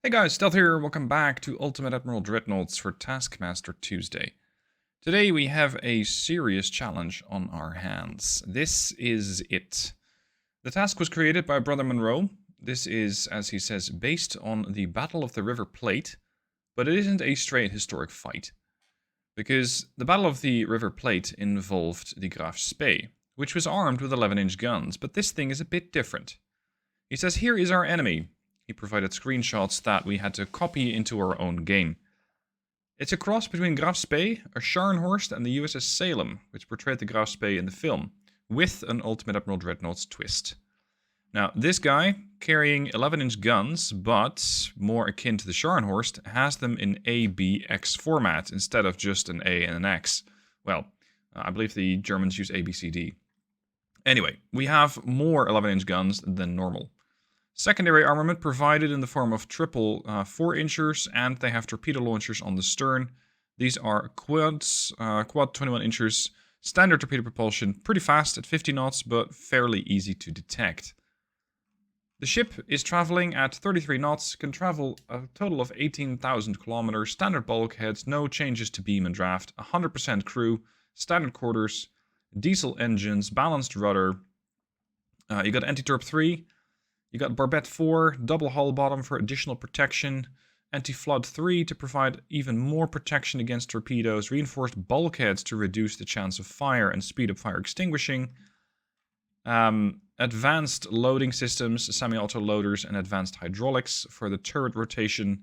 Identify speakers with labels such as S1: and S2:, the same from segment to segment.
S1: Hey guys, Stealth here, welcome back to Ultimate Admiral Dreadnoughts for Taskmaster Tuesday. Today we have a serious challenge on our hands. This is it. The task was created by Brother Monroe. This is, as he says, based on the Battle of the River Plate, but it isn't a straight historic fight. Because the Battle of the River Plate involved the Graaf Spee, which was armed with 11-inch guns, but this thing is a bit different. He says, here is our enemy. He provided screenshots that we had to copy into our own game. It's a cross between Graaf Spee, a Scharnhorst, and the USS Salem, which portrayed the Graaf Spee in the film, with an Ultimate Admiral Dreadnoughts twist. Now, this guy, carrying 11-inch guns, but more akin to the Scharnhorst, has them in ABX format, instead of just an A and an X. Well, I believe the Germans use ABCD. Anyway, we have more 11-inch guns than normal. Secondary armament provided in the form of triple 4-inchers, and they have torpedo launchers on the stern. These are quads, quad 21 inchers, standard torpedo propulsion, pretty fast at 50 knots, but fairly easy to detect. The ship is traveling at 33 knots, can travel a total of 18,000 kilometers, standard bulkheads, no changes to beam and draft, 100% crew, standard quarters, diesel engines, balanced rudder. You got anti-torp 3. You got barbette 4, double hull bottom for additional protection, anti-flood 3 to provide even more protection against torpedoes, reinforced bulkheads to reduce the chance of fire and speed up fire extinguishing, advanced loading systems, semi-auto loaders, and advanced hydraulics for the turret rotation,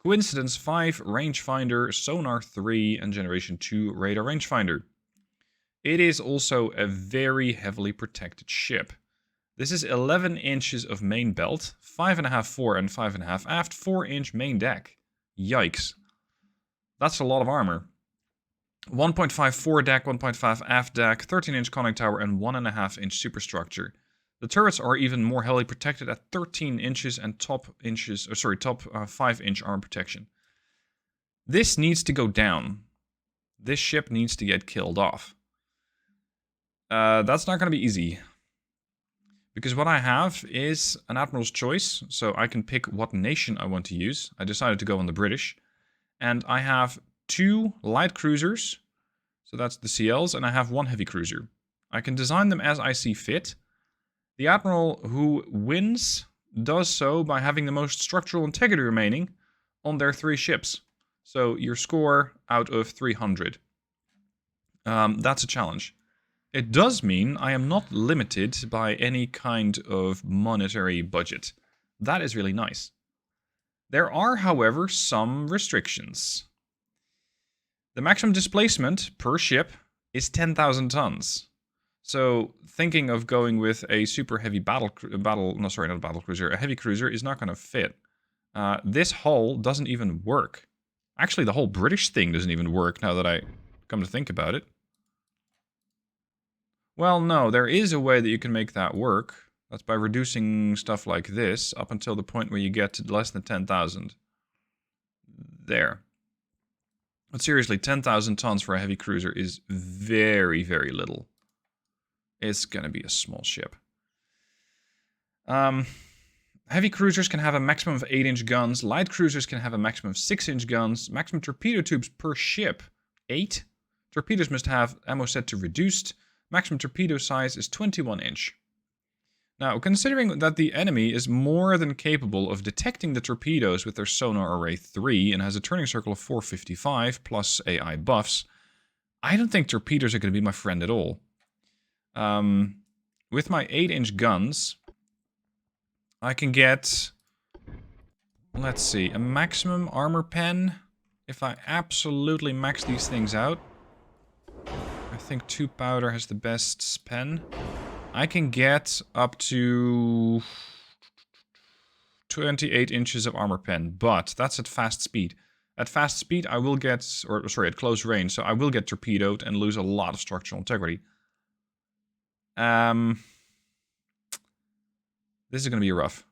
S1: coincidence 5 rangefinder, sonar 3, and generation 2 radar rangefinder. It is also a very heavily protected ship. This is 11 inches of main belt, 5.5 fore and 5.5 aft, 4-inch main deck. Yikes. That's a lot of armor. 1.5 fore deck, 1.5 aft deck, 13-inch conning tower, and 1.5-inch superstructure. The turrets are even more heavily protected at 13 inches and top 5-inch armor protection. This needs to go down. This ship needs to get killed off. That's not going to be easy. Because what I have is an Admiral's Choice, so I can pick what nation I want to use. I decided to go on the British. And I have 2 light cruisers, so that's the CLs, and I have 1 heavy cruiser. I can design them as I see fit. The Admiral who wins does so by having the most structural integrity remaining on their 3 ships. So your score out of 300. That's a challenge. It does mean I am not limited by any kind of monetary budget. That is really nice. There are, however, some restrictions. The maximum displacement per ship is 10,000 tons. So thinking of going with a super heavy a heavy cruiser is not going to fit. This hull doesn't even work. Actually, the whole British thing doesn't even work now that I come to think about it. Well, no, there is a way that you can make that work. That's by reducing stuff like this up until the point where you get to less than 10,000. There. But seriously, 10,000 tons for a heavy cruiser is very, very little. It's going to be a small ship. Heavy cruisers can have a maximum of 8-inch guns. Light cruisers can have a maximum of 6-inch guns. Maximum torpedo tubes per ship, 8. Torpedoes must have ammo set to reduced. Maximum torpedo size is 21-inch. Now, considering that the enemy is more than capable of detecting the torpedoes with their sonar array 3 and has a turning circle of 455 plus AI buffs, I don't think torpedoes are going to be my friend at all. With my 8-inch guns, I can get, let's see, a maximum armor pen. If I absolutely max these things out, I think 2 powder has the best pen. I can get up to 28 inches of armor pen, but that's at fast speed. At fast speed, I will get, at close range, so I will get torpedoed and lose a lot of structural integrity. This is going to be rough.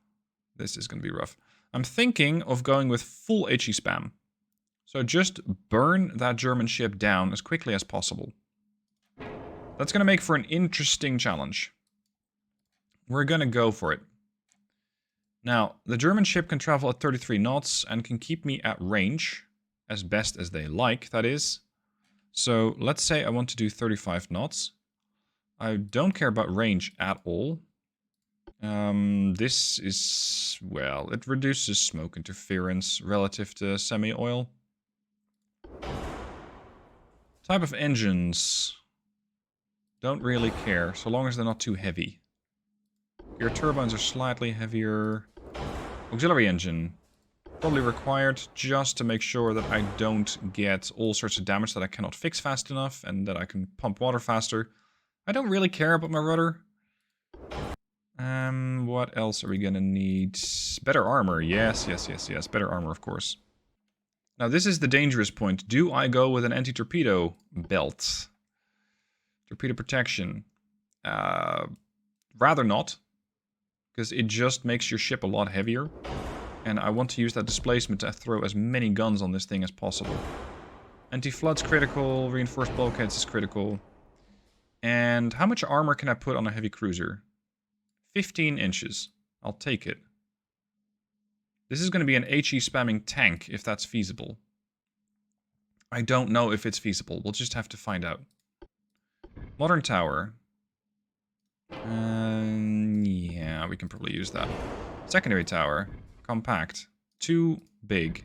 S1: This is going to be rough. I'm thinking of going with full HE spam. So just burn that German ship down as quickly as possible. That's going to make for an interesting challenge. We're going to go for it. Now, the German ship can travel at 33 knots and can keep me at range, as best as they like, that is. So, let's say I want to do 35 knots. I don't care about range at all. This is, well, it reduces smoke interference relative to semi-oil. Type of engines. Don't really care, so long as they're not too heavy. Your turbines are slightly heavier. Auxiliary engine. Probably required just to make sure that I don't get all sorts of damage that I cannot fix fast enough and that I can pump water faster. I don't really care about my rudder. What else are we gonna need? Better armor. Yes. Better armor, of course. Now, this is the dangerous point. Do I go with an anti-torpedo belt? Torpedo protection. Rather not. Because it just makes your ship a lot heavier. And I want to use that displacement to throw as many guns on this thing as possible. Anti-flood's critical. Reinforced bulkheads is critical. And how much armor can I put on a heavy cruiser? 15 inches. I'll take it. This is going to be an HE spamming tank, if that's feasible. I don't know if it's feasible. We'll just have to find out. Modern tower. Yeah, we can probably use that. Secondary tower. Compact. Too big.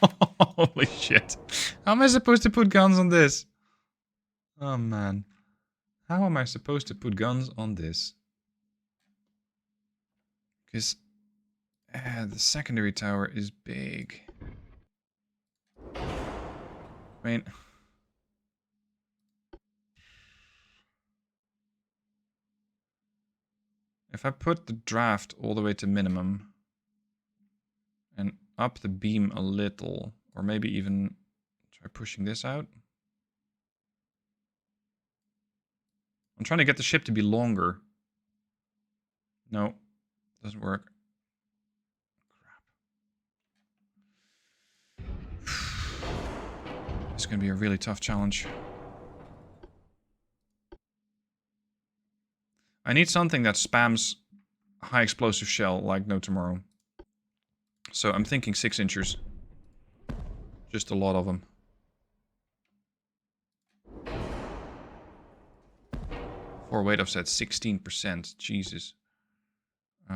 S1: Holy shit. How am I supposed to put guns on this? Oh, man. How am I supposed to put guns on this? Because the secondary tower is big. I mean... if I put the draft all the way to minimum and up the beam a little, or maybe even try pushing this out. I'm trying to get the ship to be longer. No, doesn't work. Crap. It's going to be a really tough challenge. I need something that spams high explosive shell like no tomorrow. So I'm thinking 6 inchers. Just a lot of them. Four weight offset, 16%. Jesus. There.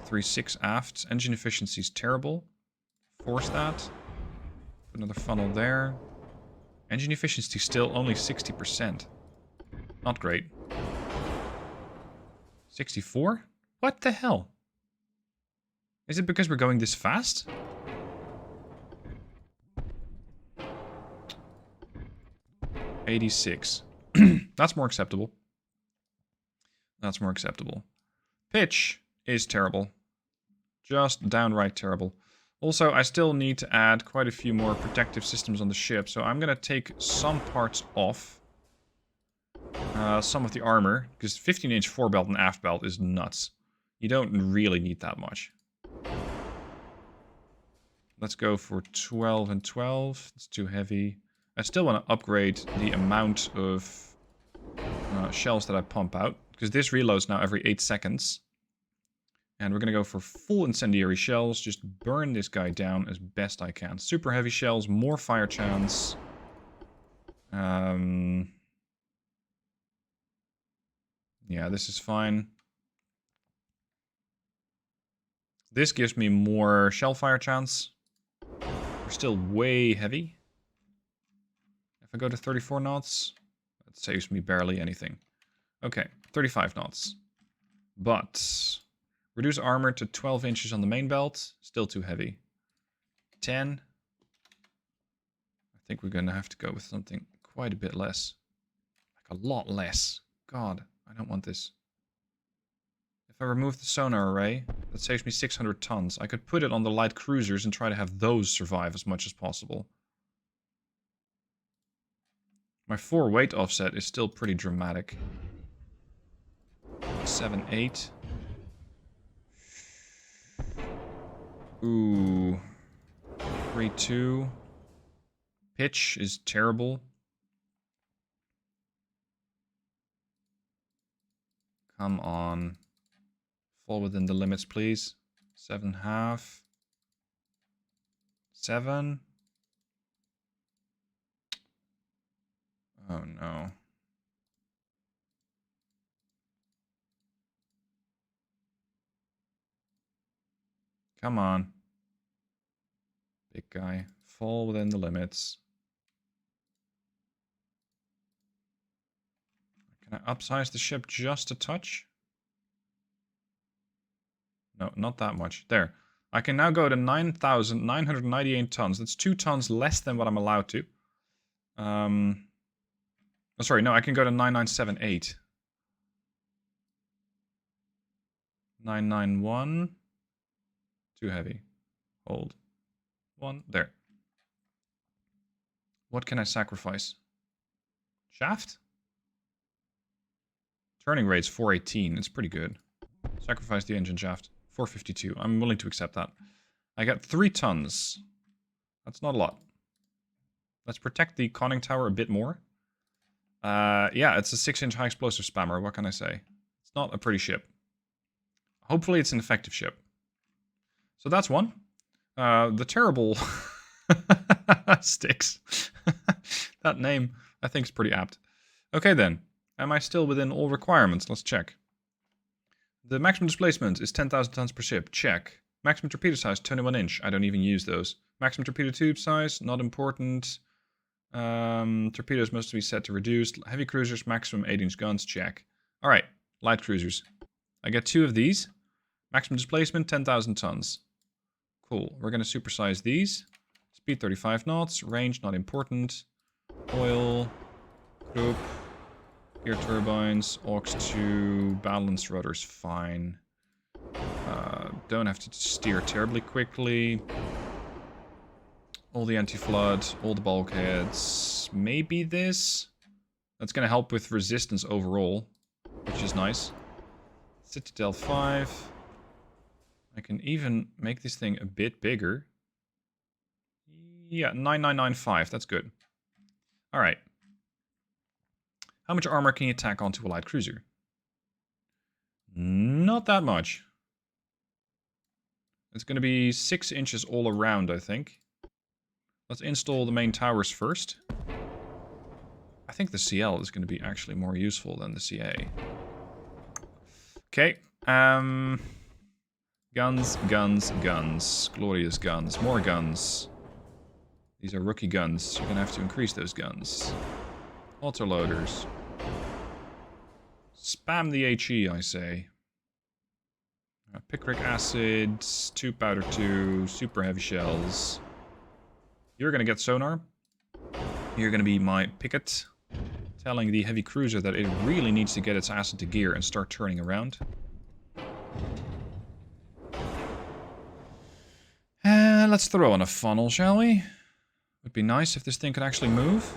S1: 3-6 aft. Engine efficiency is terrible. Force that. Put another funnel there. Engine efficiency still only 60%. Not great. 64? What the hell? Is it because we're going this fast? $86. That's more acceptable. That's more acceptable. Pitch is terrible. Just downright terrible. Also, I still need to add quite a few more protective systems on the ship, so I'm going to take some parts off. Some of the armor, because 15-inch forebelt and aft belt is nuts. You don't really need that much. Let's go for 12 and 12. It's too heavy. I still want to upgrade the amount of shells that I pump out, because this reloads now every 8 seconds. And we're going to go for full incendiary shells. Just burn this guy down as best I can. Super heavy shells, more fire chance. Yeah, this is fine. This gives me more shell fire chance. We're still way heavy. If I go to 34 knots, that saves me barely anything. Okay, 35 knots. But reduce armor to 12 inches on the main belt. Still too heavy. 10. I think we're going to have to go with something quite a bit less. Like a lot less. God, I don't want this. If I remove the sonar array, that saves me 600 tons. I could put it on the light cruisers and try to have those survive as much as possible. My 4 weight offset is still pretty dramatic. 7, 8. Ooh. 3, 2. Pitch is terrible. Come on. Fall within the limits, please. 7.5. 7. Oh no. Come on. Big guy. Fall within the limits. Can I upsize the ship just a touch? No, not that much. There. I can now go to 9,998 tons. That's 2 tons less than what I'm allowed to. Oh, sorry, no, I can go to 9,978. 991. Too heavy. Hold. 1. There. What can I sacrifice? Shaft? Turning rate's 418. It's pretty good. Sacrifice the engine shaft. 452. I'm willing to accept that. I got 3 tons. That's not a lot. Let's protect the conning tower a bit more. Yeah, it's a 6-inch high explosive spammer. What can I say? It's not a pretty ship. Hopefully it's an effective ship. So that's one. The terrible sticks. That name, I think, is pretty apt. Okay then. Am I still within all requirements? Let's check. The maximum displacement is 10,000 tons per ship. Check. Maximum torpedo size, 21 inch. I don't even use those. Maximum torpedo tube size, not important. Torpedoes must be set to reduced. Heavy cruisers, maximum 8-inch guns. Check. Alright, light cruisers. I get 2 of these. Maximum displacement, 10,000 tons. Cool. We're going to supersize these. Speed 35 knots. Range, not important. Oil. Group. Gear turbines. Aux 2. Balanced rudders, fine. Don't have to steer terribly quickly. All the anti-flood. All the bulkheads. Maybe this. That's going to help with resistance overall. Which is nice. Citadel 5. I can even make this thing a bit bigger. Yeah, 9995. That's good. Alright. How much armor can you tack onto a light cruiser? Not that much. It's going to be 6 inches all around, I think. Let's install the main towers first. I think the CL is going to be actually more useful than the CA. Okay. Guns, guns, guns. Glorious guns. More guns. These are rookie guns. You're going to have to increase those guns. Autoloaders. Spam the HE, I say. Picric acid, 2 powder 2, super heavy shells. You're going to get sonar. You're going to be my picket. Telling the heavy cruiser that it really needs to get its ass into gear and start turning around. Let's throw on a funnel, shall we? Would be nice if this thing could actually move.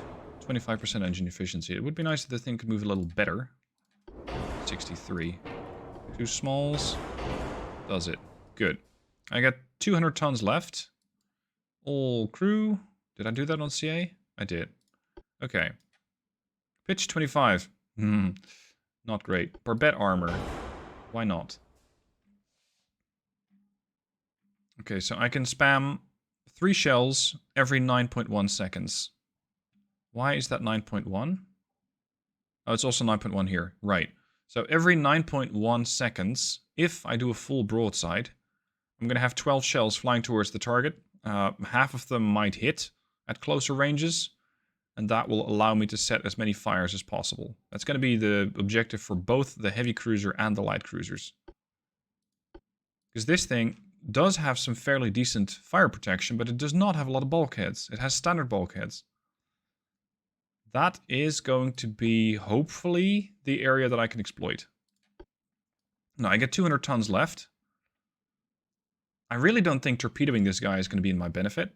S1: 25% engine efficiency. It would be nice if the thing could move a little better. 63. 2 smalls. Does it. Good. I got 200 tons left. All crew. Did I do that on CA? I did. Okay. Pitch 25. Not great. Barbette armor. Why not? Okay, so I can spam 3 shells every 9.1 seconds. Why is that 9.1? Oh, it's also 9.1 here. Right. So every 9.1 seconds, if I do a full broadside, I'm going to have 12 shells flying towards the target. Half of them might hit at closer ranges, and that will allow me to set as many fires as possible. That's going to be the objective for both the heavy cruiser and the light cruisers. Because this thing does have some fairly decent fire protection, but it does not have a lot of bulkheads. It has standard bulkheads. That is going to be, hopefully, the area that I can exploit. Now, I get 200 tons left. I really don't think torpedoing this guy is going to be in my benefit,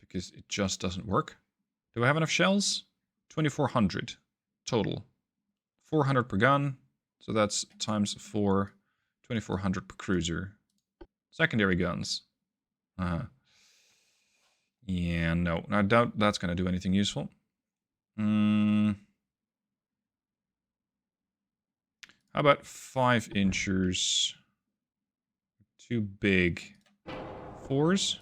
S1: because it just doesn't work. Do I have enough shells? 2,400 total. 400 per gun, so that's times 4, 2,400 per cruiser. Secondary guns. Yeah, no. I doubt that's going to do anything useful. How about 5 inchers? Too big. 4s?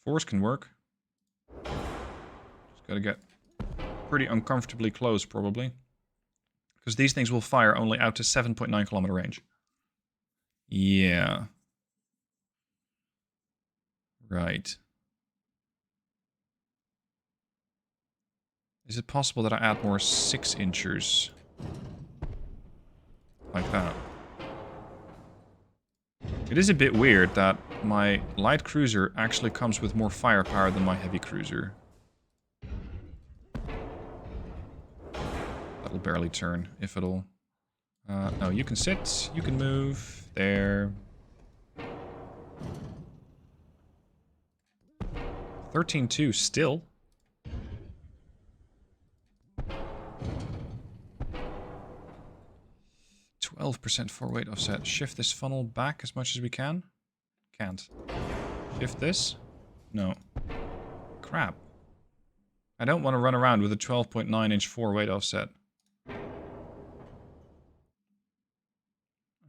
S1: 4s can work. Just gotta get pretty uncomfortably close, probably. Because these things will fire only out to 7.9 kilometer range. Yeah. Right. Is it possible that I add more 6 inchers? Like that. It is a bit weird that my light cruiser actually comes with more firepower than my heavy cruiser. That'll barely turn, if at all. No, you can sit, you can move, there. 13.2 still. 12% for weight offset. Shift this funnel back as much as we can. Can't. Shift this? No. Crap. I don't want to run around with a 12.9 inch 4 weight offset.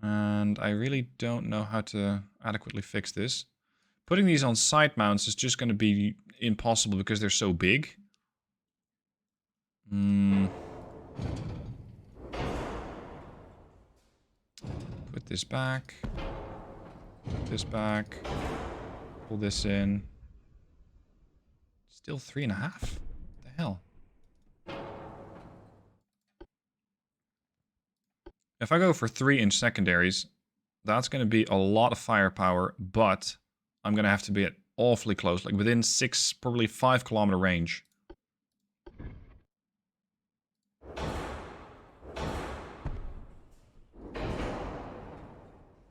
S1: And I really don't know how to adequately fix this. Putting these on side mounts is just going to be impossible because they're so big. Put this back. Put this back. Pull this in. Still 3.5? What the hell? If I go for 3-inch secondaries, that's going to be a lot of firepower, but I'm going to have to be at awfully close, like within 6, probably 5 kilometer range.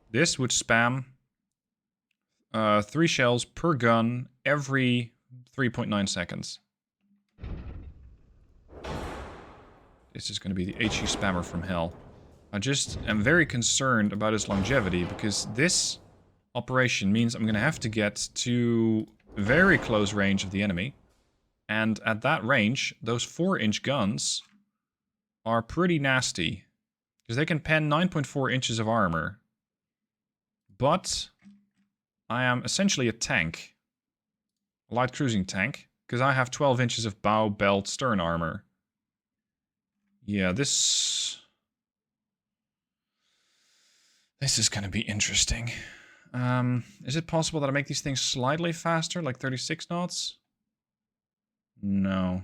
S1: This would spam 3 shells per gun every 3.9 seconds. This is going to be the HE spammer from hell. I just am very concerned about its longevity because this operation means I'm going to have to get to very close range of the enemy. And at that range, those 4-inch guns are pretty nasty. Because they can pen 9.4 inches of armor. But I am essentially a tank. A light cruising tank. Because I have 12 inches of bow, belt, stern armor. Yeah, this is going to be interesting. Is it possible that I make these things slightly faster, like 36 knots? No.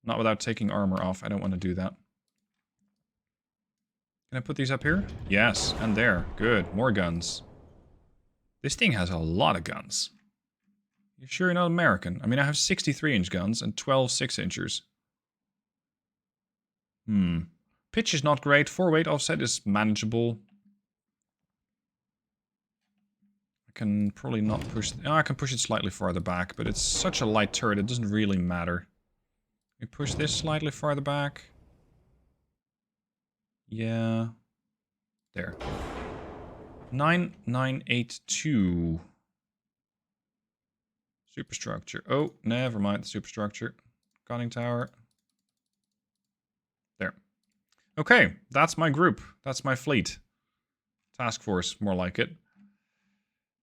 S1: Not without taking armor off. I don't want to do that. Can I put these up here? Yes, and there. Good. More guns. This thing has a lot of guns. You sure you're not American? I mean, I have 63-inch guns and 12 6-inchers. Pitch is not great. 4-weight offset is manageable. I can probably not push... Oh, I can push it slightly farther back, but it's such a light turret, it doesn't really matter. We push this slightly farther back. Yeah. There. 9982. Superstructure. Oh, never mind the superstructure. Conning tower. There. Okay, that's my group. That's my fleet. Task force, more like it.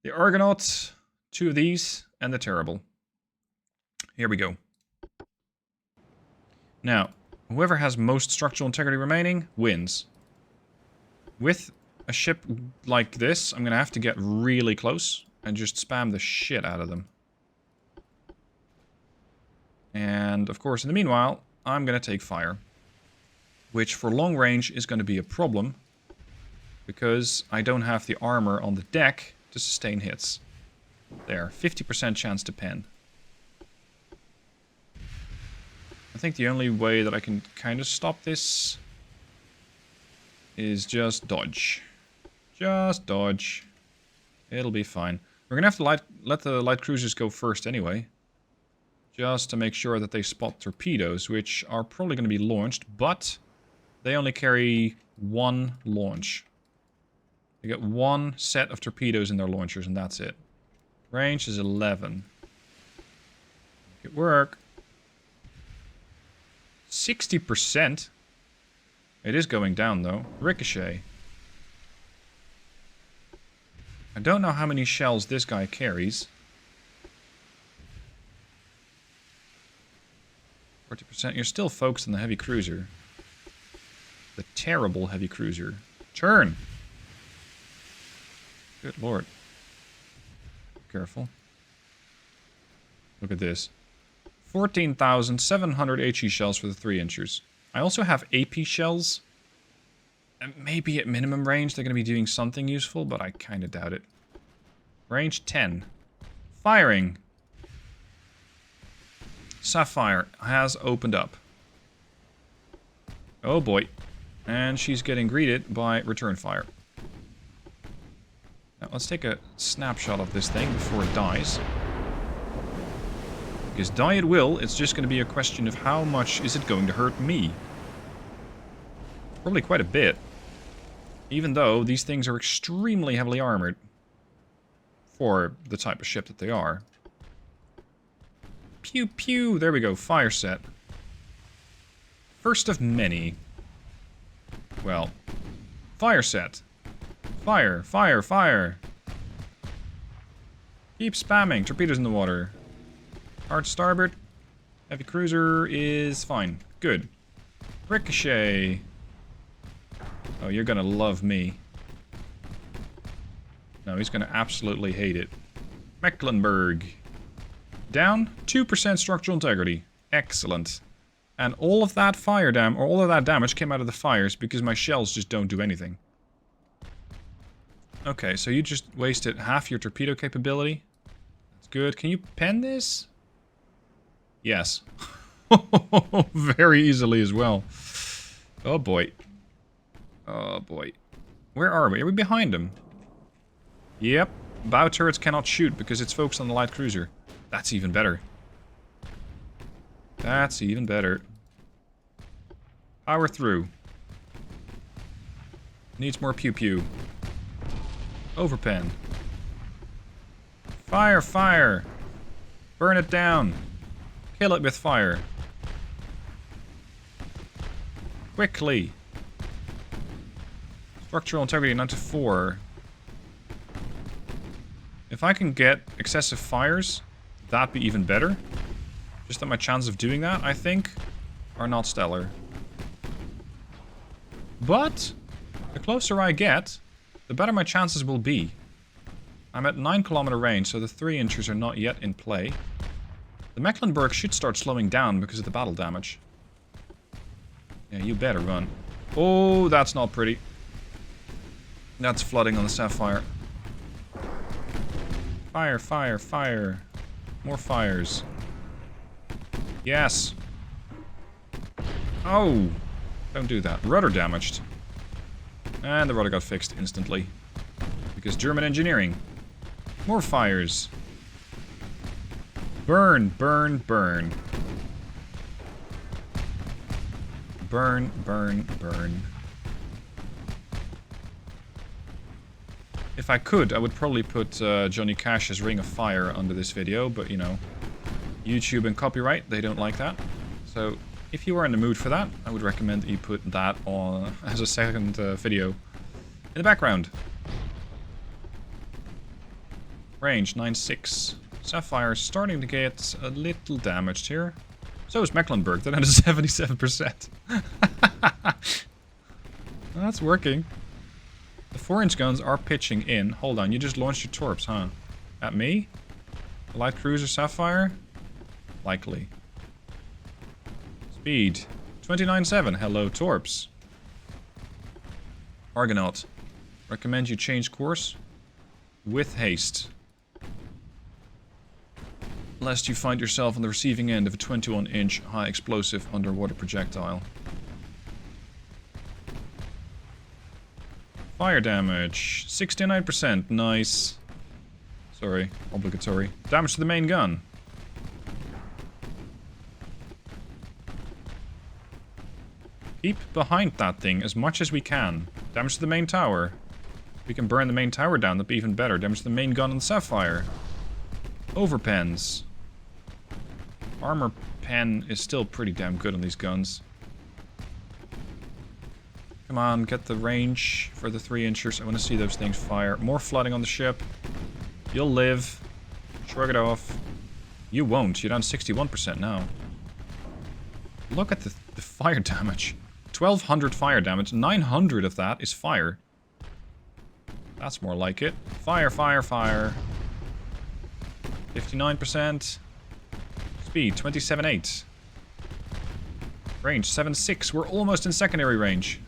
S1: The Argonauts, 2 of these, and the Terrible. Here we go. Now, whoever has most structural integrity remaining wins. With a ship like this, I'm going to have to get really close and just spam the shit out of them. And, of course, in the meanwhile, I'm going to take fire. Which, for long range, is going to be a problem. Because I don't have the armor on the deck to sustain hits. There, 50% chance to pen. I think the only way that I can kind of stop this is just dodge. Just dodge. It'll be fine. We're gonna have to let the light cruisers go first anyway. Just to make sure that they spot torpedoes, which are probably going to be launched, but they only carry 1 launch. They get 1 set of torpedoes in their launchers, and that's it. Range is 11. Make it work. 60%? It is going down, though. Ricochet. I don't know how many shells this guy carries. 40%. You're still focused on the heavy cruiser. The terrible heavy cruiser. Turn! Good lord. Careful. Look at this. 14,700 HE shells for the 3-inchers. I also have AP shells. And maybe at minimum range they're going to be doing something useful, but I kind of doubt it. Range 10. Firing. Sapphire has opened up. Oh boy. And she's getting greeted by return fire. Now let's take a snapshot of this thing before it dies. Because die it will, it's just going to be a question of how much is it going to hurt me. Probably quite a bit. Even though these things are extremely heavily armored. For the type of ship that they are. Pew pew, there we go, fire set. First of many. Well, fire set. Fire, fire, fire. Keep spamming, torpedoes in the water. Hard starboard. Heavy cruiser is fine. Good. Ricochet. Oh, you're gonna love me. No, he's gonna absolutely hate it. Mecklenburg. Down. 2% structural integrity. Excellent. And all of that fire or all of that damage came out of the fires because my shells just don't do anything. Okay, so you just wasted half your torpedo capability. That's good. Can you pen this? Yes. Very easily as well. Oh boy. Oh boy. Where are we? Are we behind him? Yep. Bow turrets cannot shoot because it's focused on the light cruiser. That's even better. That's even better. Power through. Needs more pew-pew. Overpen. Fire, fire! Burn it down. Kill it with fire. Quickly. Structural integrity down to 4. If I can get excessive fires, that'd be even better. Just that my chances of doing that, I think, are not stellar. But the closer I get, the better my chances will be. I'm at 9-kilometer range, so the 3-inchers are not yet in play. The Mecklenburg should start slowing down because of the battle damage. Yeah, you better run. Oh, that's not pretty. That's flooding on the Sapphire. Fire, fire, fire. More fires. Yes. Oh. Don't do that. Rudder damaged. And the rudder got fixed instantly. Because German engineering. More fires. Burn, burn, burn. Burn, burn, burn. If I could, I would probably put Johnny Cash's Ring of Fire under this video, but you know, YouTube and copyright, they don't like that. So, if you are in the mood for that, I would recommend that you put that on as a second video in the background. Range 9.6. Sapphire starting to get a little damaged here. So is Mecklenburg, they're down to 77%. That's working. The 4-inch guns are pitching in. Hold on, you just launched your torps, huh? At me? The light cruiser Sapphire? Likely. Speed. 29.7. Hello, torps. Argonaut. Recommend you change course. With haste. Lest you find yourself on the receiving end of a 21-inch high explosive underwater projectile. Fire damage. 69%. Nice. Sorry. Obligatory. Damage to the main gun. Keep behind that thing as much as we can. Damage to the main tower. If we can burn the main tower down, that'd be even better. Damage to the main gun on the Sapphire. Overpens. Armor pen is still pretty damn good on these guns. Come on, get the range for the 3-inchers. I want to see those things fire. More flooding on the ship. You'll live. Shrug it off. You won't. You're down 61% now. Look at the fire damage. 1,200 fire damage. 900 of that is fire. That's more like it. Fire, fire, fire. 59%. Speed, 27.8. Range, 7.6. We're almost in secondary range.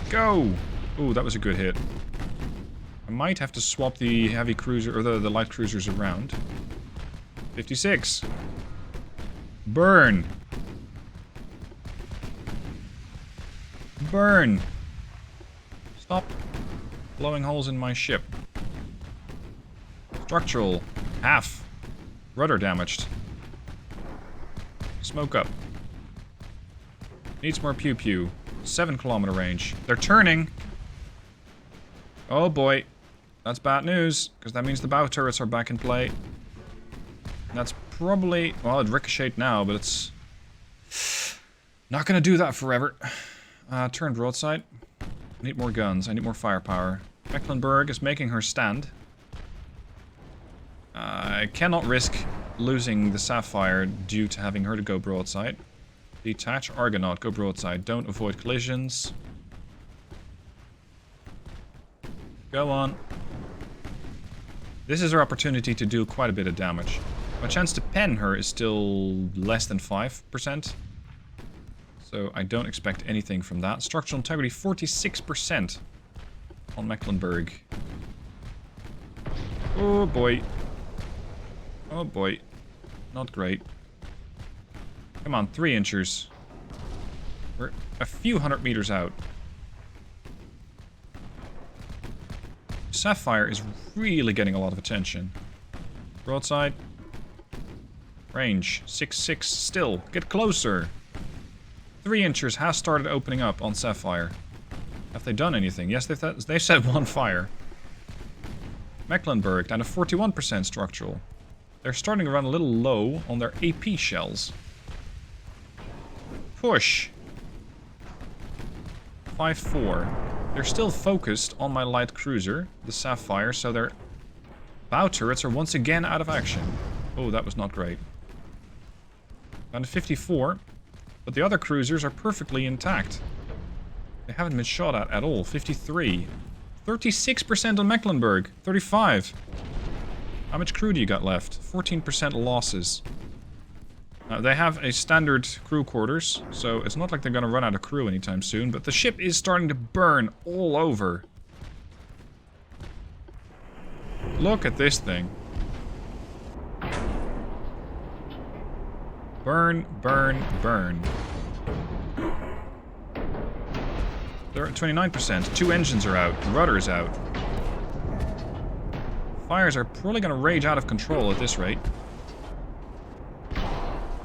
S1: Go! Ooh, that was a good hit. I might have to swap the heavy cruiser, or the light cruisers around. 56. Burn! Burn! Stop blowing holes in my ship. Structural. Half. Rudder damaged. Smoke up. Needs more pew-pew. 7-kilometer range. They're turning! Oh boy. That's bad news, because that means the bow turrets are back in play. That's probably... Well, it ricocheted now, but it's... not gonna do that forever. Turn broadside. I need more guns. I need more firepower. Mecklenburg is making her stand. I cannot risk losing the Sapphire due to having her to go broadside. Detach Argonaut, go broadside. Don't avoid collisions. Go on. This is our opportunity to do quite a bit of damage. My chance to pen her is still less than 5%. So I don't expect anything from that. Structural integrity, 46% on Mecklenburg. Oh boy. Oh boy. Not great. Come on, 3-inchers. We're a few hundred meters out. Sapphire is really getting a lot of attention. Broadside. Range. 6.6 still. Get closer. 3-inchers has started opening up on Sapphire. Have they done anything? Yes, they've set 1 fire. Mecklenburg down to 41% structural. They're starting to run a little low on their AP shells. Push. 5-4. They're still focused on my light cruiser, the Sapphire, so their bow turrets are once again out of action. Oh, that was not great. Down to 54. But the other cruisers are perfectly intact. They haven't been shot at all. 53. 36% on Mecklenburg. 35. How much crew do you got left? 14% losses. Now, they have a standard crew quarters, so it's not like they're going to run out of crew anytime soon, but the ship is starting to burn all over. Look at this thing. Burn, burn, burn. They're at 29%. 2 engines are out. The rudder is out. Fires are probably going to rage out of control at this rate.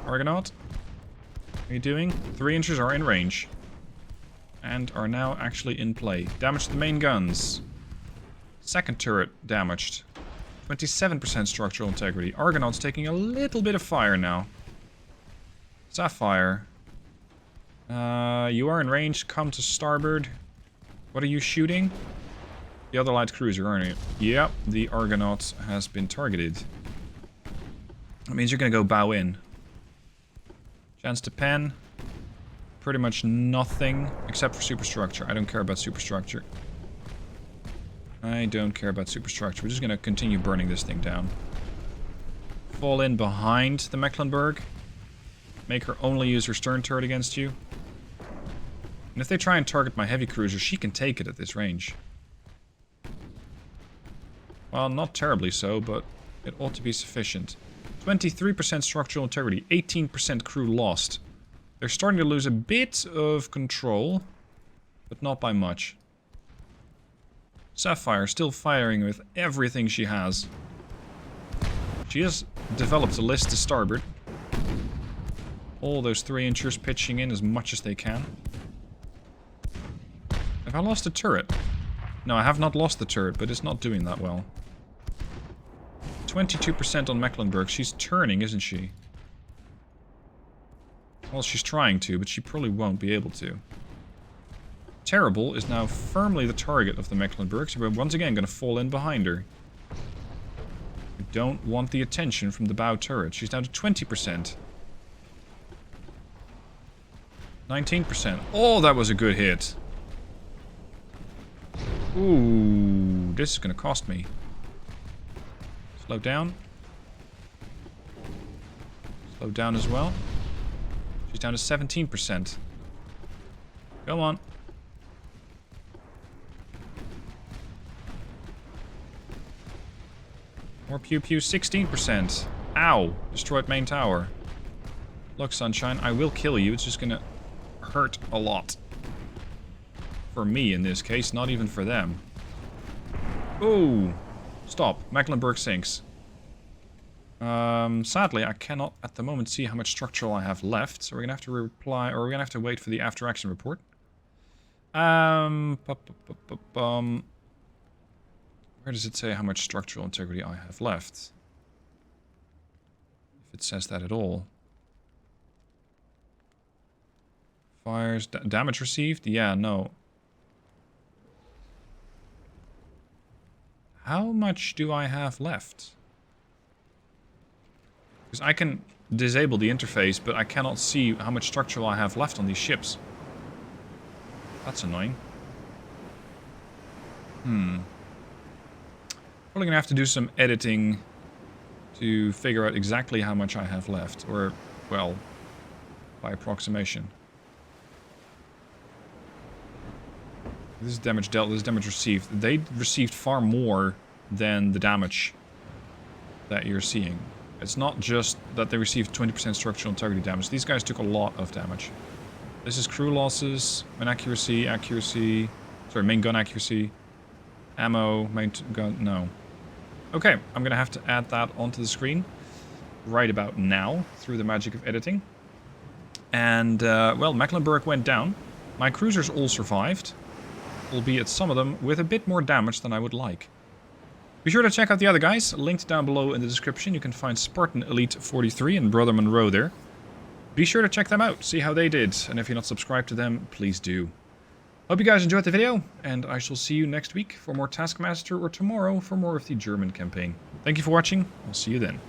S1: Argonaut, what are you doing? 3-inchers are in range. And are now actually in play. Damage to the main guns. Second turret damaged. 27% structural integrity. Argonaut's taking a little bit of fire now. Sapphire. You are in range. Come to starboard. What are you shooting? The other light cruiser, aren't you? Yep, the Argonaut has been targeted. That means you're going to go bow in. Chance to pen. Pretty much nothing except for superstructure. I don't care about superstructure. I don't care about superstructure. We're just going to continue burning this thing down. Fall in behind the Mecklenburg. Make her only use her stern turret against you. And if they try and target my heavy cruiser, she can take it at this range. Well, not terribly so, but it ought to be sufficient. 23% structural integrity, 18% crew lost. They're starting to lose a bit of control, but not by much. Sapphire still firing with everything she has. She has developed a list to starboard. All those 3-inchers pitching in as much as they can. Have I lost a turret? No, I have not lost the turret, but it's not doing that well. 22% on Mecklenburg. She's turning, isn't she? Well, she's trying to, but she probably won't be able to. Terrible is now firmly the target of the Mecklenburg, so we're once again going to fall in behind her. We don't want the attention from the bow turret. She's down to 20%. 19%. Oh, that was a good hit. Ooh, this is going to cost me. Slow down. Slow down as well. She's down to 17%. Come on. More pew pew, 16%. Ow! Destroyed main tower. Look, Sunshine, I will kill you. It's just gonna hurt a lot. For me, in this case, not even for them. Ooh! Stop. Mecklenburg sinks. Sadly, I cannot at the moment see how much structural I have left, so we're gonna have to reply, or we're gonna have to wait for the after-action report. Where does it say how much structural integrity I have left? If it says that at all. Fires, damage received? Yeah, no. How much do I have left? Because I can disable the interface, but I cannot see how much structural I have left on these ships. That's annoying. Probably gonna have to do some editing to figure out exactly how much I have left. Or, well, by approximation. This is damage dealt, this is damage received. They received far more than the damage that you're seeing. It's not just that they received 20% structural integrity damage. These guys took a lot of damage. This is crew losses, main accuracy, main gun accuracy, ammo, main gun, no. Okay, I'm gonna have to add that onto the screen right about now through the magic of editing. And, well, Mecklenburg went down. My cruisers all survived, albeit some of them with a bit more damage than I would like. Be sure to check out the other guys, linked down below in the description. You can find Spartan Elite 43 and Brother Monroe there. Be sure to check them out, see how they did, and if you're not subscribed to them, please do. Hope you guys enjoyed the video, and I shall see you next week for more Taskmaster, or tomorrow for more of the German campaign. Thank you for watching, I'll see you then.